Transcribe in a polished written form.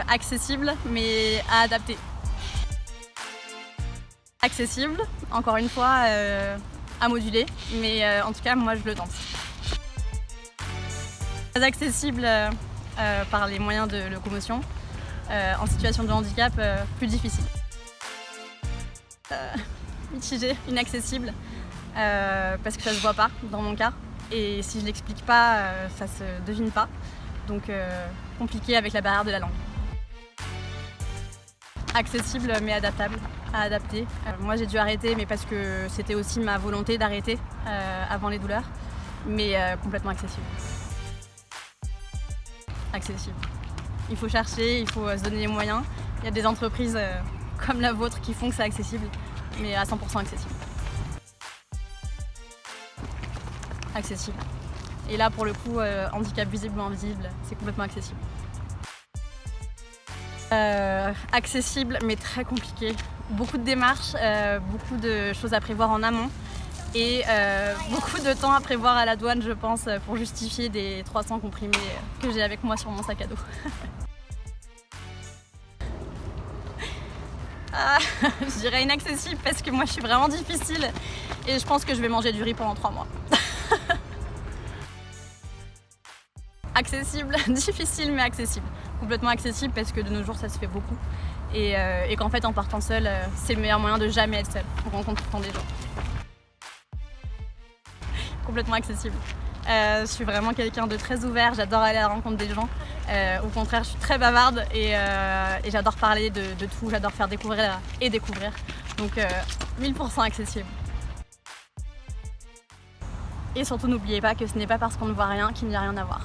Accessible mais à adapter. Accessible, encore une fois, à moduler, mais en tout cas moi je le tente. Très accessible par les moyens de locomotion, en situation de handicap plus difficile. Mitigé, inaccessible, parce que ça se voit pas dans mon cas, et si je l'explique pas, ça se devine pas, donc compliqué avec la barrière de la langue. Accessible mais adaptable, à adapter. Moi j'ai dû arrêter, mais parce que c'était aussi ma volonté d'arrêter avant les douleurs, mais complètement accessible. Accessible. Il faut chercher, il faut se donner les moyens. Il y a des entreprises comme la vôtre qui font que c'est accessible, mais à 100% accessible. Accessible. Et là pour le coup, handicap visible ou invisible, c'est complètement accessible. Accessible mais très compliqué. Beaucoup de démarches, beaucoup de choses à prévoir en amont et beaucoup de temps à prévoir à la douane, je pense, pour justifier des 300 comprimés que j'ai avec moi sur mon sac à dos. Je dirais inaccessible parce que moi je suis vraiment difficile et je pense que je vais manger du riz pendant 3 mois. Accessible, difficile mais accessible. Complètement accessible parce que de nos jours ça se fait beaucoup et qu'en fait en partant seul, c'est le meilleur moyen de jamais être seul. On rencontre tout le temps des gens. Complètement accessible. Je suis vraiment quelqu'un de très ouvert, j'adore aller à la rencontre des gens. Au contraire, je suis très bavarde et j'adore parler de tout, j'adore faire découvrir et découvrir. Donc 1000% accessible. Et surtout n'oubliez pas que ce n'est pas parce qu'on ne voit rien qu'il n'y a rien à voir.